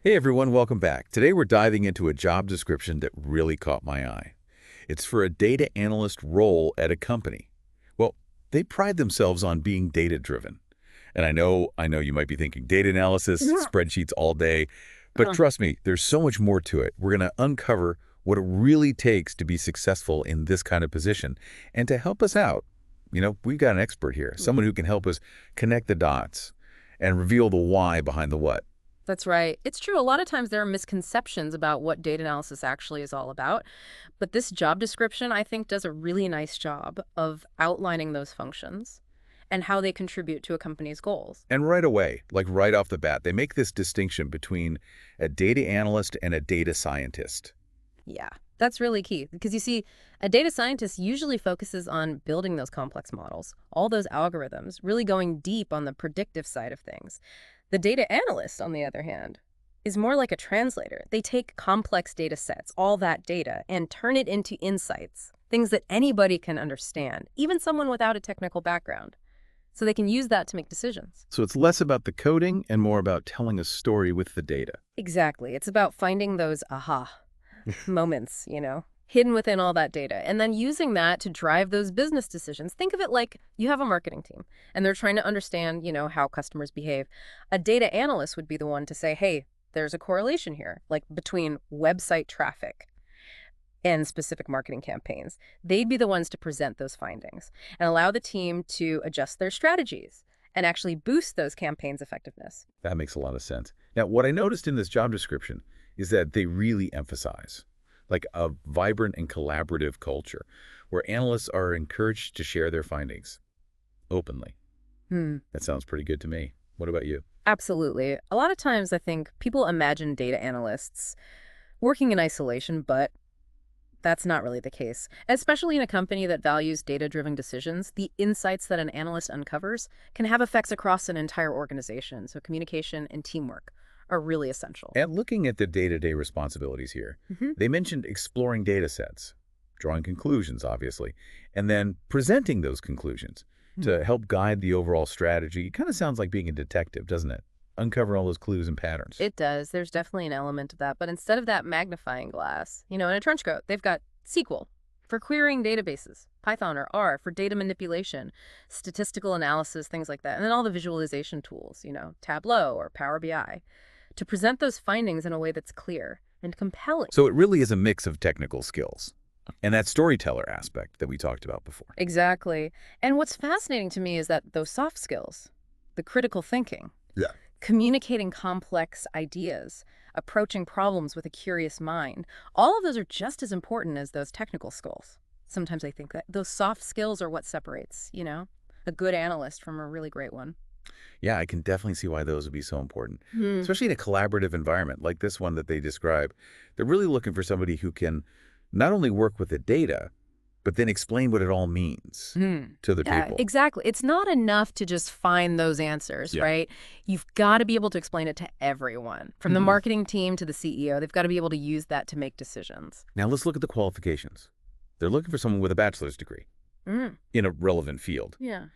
Hey everyone, welcome back. Today we're diving into a job description that really caught my eye. It's for a data analyst role at a company. Well, they pride themselves on being data-driven. And I know you might be thinking data analysis, Yeah. spreadsheets all day, but Uh, trust me, there's so much more to it. We're going to uncover what it really takes to be successful in this kind of position. And to help us out, we've got an expert here, someone who can help us connect the dots and reveal the why behind the what. That's right. It's true. A lot of times there are misconceptions about what data analysis actually is all about. But this job description, I think, does a really nice job of outlining those functions and how they contribute to a company's goals. And right away, like right off the bat, they make this distinction between a data analyst and a data scientist. Yeah, that's really key because you see, a data scientist usually focuses on building those complex models, all those algorithms, really going deep on the predictive side of things. The data analyst, on the other hand, is more like a translator. They take complex data sets, all that data, and turn it into insights, things that anybody can understand, even someone without a technical background. So they can use that to make decisions. So it's less about the coding and more about telling a story with the data. Exactly. It's about finding those aha moments, hidden within all that data, and then using that to drive those business decisions. Think of it like you have a marketing team, and they're trying to understand, how customers behave. A data analyst would be the one to say, hey, there's a correlation here, like between website traffic and specific marketing campaigns. They'd be the ones to present those findings and allow the team to adjust their strategies and actually boost those campaigns' effectiveness. That makes a lot of sense. Now, what I noticed in this job description is that they really emphasize like a vibrant and collaborative culture where analysts are encouraged to share their findings openly. Hmm. That sounds pretty good to me. What about you? Absolutely. A lot of times I think people imagine data analysts working in isolation, but that's not really the case. Especially in a company that values data-driven decisions, the insights that an analyst uncovers can have effects across an entire organization. So communication and teamwork are really essential. And looking at the day-to-day responsibilities here, Mhm. they mentioned exploring data sets, drawing conclusions, obviously, and then presenting those conclusions Hmm. to help guide the overall strategy. It kind of sounds like being a detective, doesn't it? Uncover all those clues and patterns. It does. There's definitely an element of that. But instead of that magnifying glass, in a trench coat, they've got SQL for querying databases, Python or R for data manipulation, statistical analysis, things like that. And then all the visualization tools, Tableau or Power BI, to present those findings in a way that's clear and compelling. So it really is a mix of technical skills and that storyteller aspect that we talked about before. Exactly. And what's fascinating to me is that those soft skills, the critical thinking, Yeah. communicating complex ideas, approaching problems with a curious mind, all of those are just as important as those technical skills. Sometimes I think that those soft skills are what separates, a good analyst from a really great one. Yeah, I can definitely see why those would be so important, Hmm. especially in a collaborative environment like this one that they describe. They're really looking for somebody who can not only work with the data, but then explain what it all means Hmm. to the Yeah, people. exactly. It's not enough to just find those answers, Yeah. right? You've got to be able to explain it to everyone, from the Mhm. marketing team to the CEO. They've got to be able to use that to make decisions. Now let's look at the qualifications. They're looking for someone with a bachelor's degree Mm. in a relevant field, Yeah.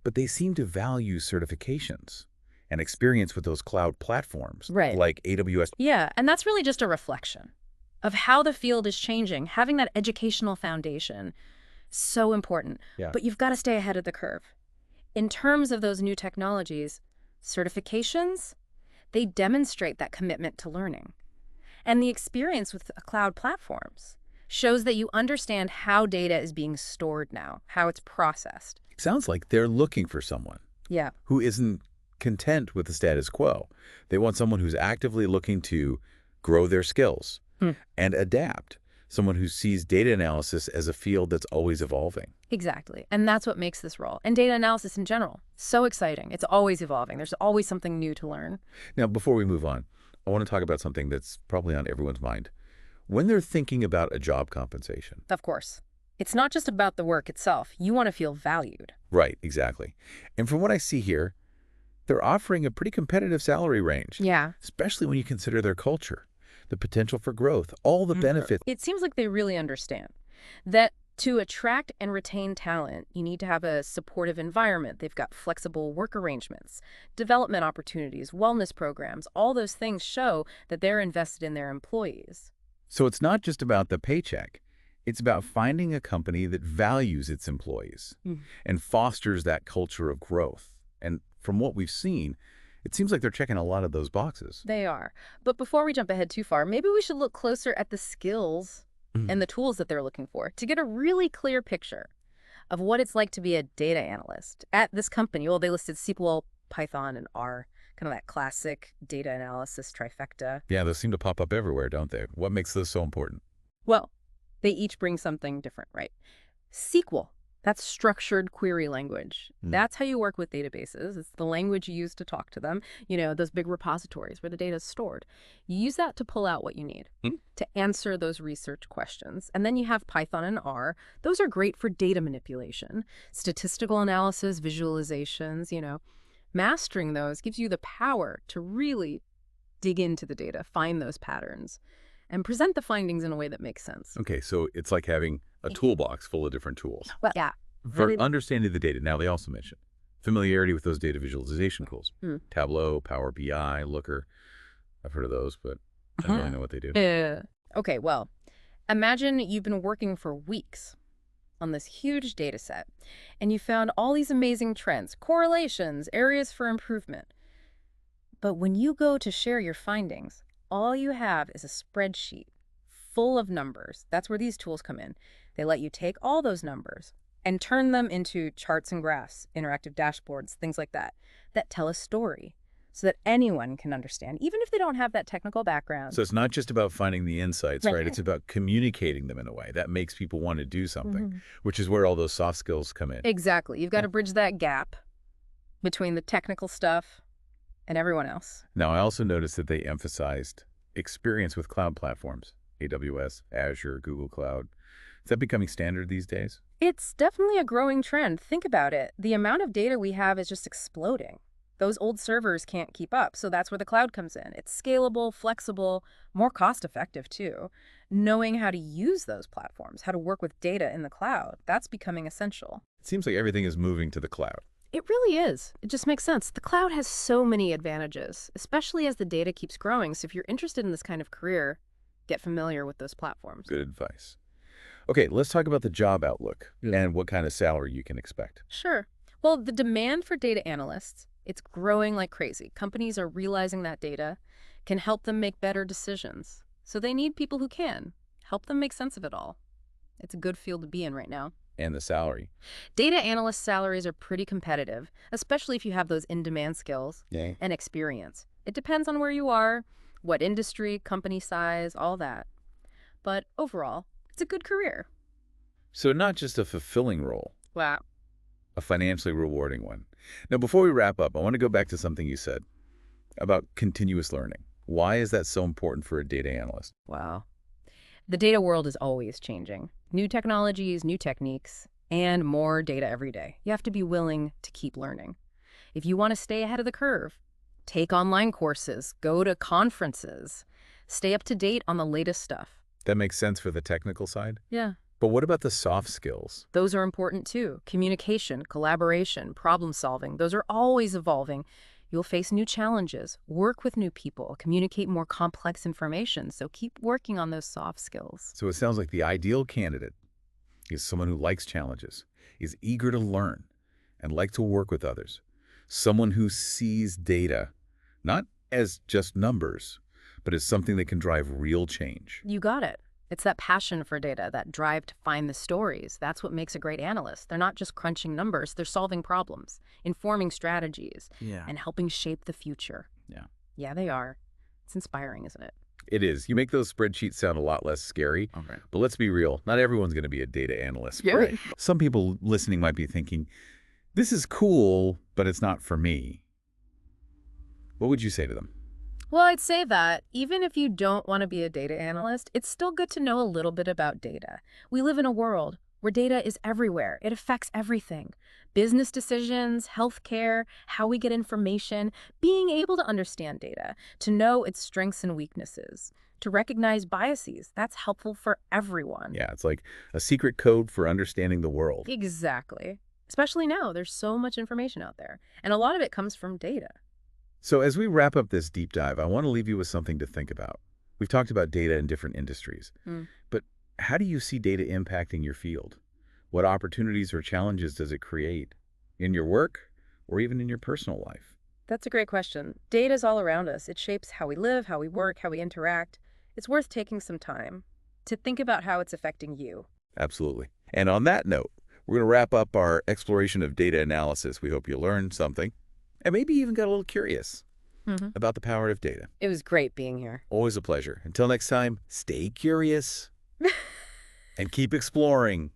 but they seem to value certifications and experience with those cloud platforms Right. like AWS. Yeah, and that's really just a reflection of how the field is changing. Having that educational foundation, so important. Yeah. But you've got to stay ahead of the curve. In terms of those new technologies, certifications, they demonstrate that commitment to learning. And the experience with cloud platforms shows that you understand how data is being stored now, how it's processed. Sounds like they're looking for someone Yeah. who isn't content with the status quo. They want someone who's actively looking to grow their skills Hmm. and adapt, someone who sees data analysis as a field that's always evolving. Exactly. And that's what makes this role. And data analysis in general, so exciting. It's always evolving. There's always something new to learn. Now, before we move on, I want to talk about something that's probably on everyone's mind. When they're thinking about a job compensation. Of course. It's not just about the work itself. You want to feel valued. Right, exactly. And from what I see here, they're offering a pretty competitive salary range, Yeah. especially when you consider their culture, the potential for growth, all the benefits. It seems like they really understand that To attract and retain talent, you need to have a supportive environment. They've got flexible work arrangements, development opportunities, wellness programs. All those things show that they're invested in their employees. So it's not just about the paycheck. It's about finding a company that values its employees and fosters that culture of growth. And from what we've seen, it seems like they're checking a lot of those boxes. They are. But before we jump ahead too far, maybe we should look closer at the skills and the tools that they're looking for to get a really clear picture of what it's like to be a data analyst. At this company, well, they listed SQL, Python, and R, kind of that classic data analysis trifecta. Yeah, those seem to pop up everywhere, don't they? What makes those so important? Well, they each bring something different, right? SQL, that's structured query language. That's how you work with databases. It's the language you use to talk to them. You know, those big repositories where the data is stored. You use that to pull out what you need, to answer those research questions. And then you have Python and R. Those are great for data manipulation, statistical analysis, visualizations, you know. Mastering those gives you the power to really dig into the data, find those patterns, and present the findings in a way that makes sense. Okay, so it's like having a toolbox full of different tools. Well, yeah. For understanding the data, now they also mention familiarity with those data visualization tools. Tableau, Power BI, Looker. I've heard of those, but I don't really know what they do. Okay, well, imagine you've been working for weeks on this huge data set, and you found all these amazing trends, correlations, areas for improvement. But when you go to share your findings, all you have is a spreadsheet full of numbers. That's where these tools come in. They let you take all those numbers and turn them into charts and graphs, interactive dashboards, things like that, that tell a story so that anyone can understand, even if they don't have that technical background. So it's not just about finding the insights, right? It's about communicating them in a way that makes people want to do something, which is where all those soft skills come in. Exactly. You've got to bridge that gap between the technical stuff and everyone else. Now, I also noticed that they emphasized experience with cloud platforms, AWS, Azure, Google Cloud. Is that becoming standard these days? It's definitely a growing trend. Think about it. The amount of data we have is just exploding. Those old servers can't keep up, so that's where the cloud comes in. It's scalable, flexible, more cost-effective, too. Knowing how to use those platforms, how to work with data in the cloud, that's becoming essential. It seems like everything is moving to the cloud. It really is. It just makes sense. The cloud has so many advantages, especially as the data keeps growing. So if you're interested in this kind of career, get familiar with those platforms. Good advice. Okay, let's talk about the job outlook and what kind of salary you can expect. Sure. Well, the demand for data analysts, it's growing like crazy. Companies are realizing that data can help them make better decisions. So they need people who can help them make sense of it all. It's a good field to be in right now. And the salary. Data analyst salaries are pretty competitive, especially if you have those in-demand skills and experience. It depends on where you are, what industry, company size, all that. But overall, it's a good career. So not just a fulfilling role. Wow. A financially rewarding one. Now, before we wrap up, I want to go back to something you said about continuous learning. Why is that so important for a data analyst? Wow. The data world is always changing. New technologies, new techniques, and more data every day. You have to be willing to keep learning. If you want to stay ahead of the curve, take online courses, go to conferences, stay up to date on the latest stuff. That makes sense for the technical side? Yeah. But what about the soft skills? Those are important too. Communication, collaboration, problem solving, those are always evolving. You'll face new challenges, work with new people, communicate more complex information, so keep working on those soft skills. So it sounds like the ideal candidate is someone who likes challenges, is eager to learn, and like to work with others. Someone who sees data not as just numbers, but as something that can drive real change. You got it. It's that passion for data, that drive to find the stories. That's what makes a great analyst. They're not just crunching numbers, they're solving problems, informing strategies, and helping shape the future. Yeah, they are. It's inspiring, isn't it? It is. You make those spreadsheets sound a lot less scary, but let's be real. Not everyone's going to be a data analyst. Yeah. Right. Some people listening might be thinking, this is cool, but it's not for me. What would you say to them? Well, I'd say that even if you don't want to be a data analyst, it's still good to know a little bit about data. We live in a world where data is everywhere. It affects everything. Business decisions, healthcare, how we get information, being able to understand data, to know its strengths and weaknesses, to recognize biases. That's helpful for everyone. Yeah, it's like a secret code for understanding the world. Exactly. Especially now, there's so much information out there, and a lot of it comes from data. So as we wrap up this deep dive, I want to leave you with something to think about. We've talked about data in different industries, Hmm. but how do you see data impacting your field? What opportunities or challenges does it create in your work or even in your personal life? That's a great question. Data's all around us. It shapes how we live, how we work, how we interact. It's worth taking some time to think about how it's affecting you. Absolutely. And on that note, we're going to wrap up our exploration of data analysis. We hope you learned something and maybe even got a little curious about the power of data. It was great being here. Always a pleasure. Until next time, stay curious and keep exploring.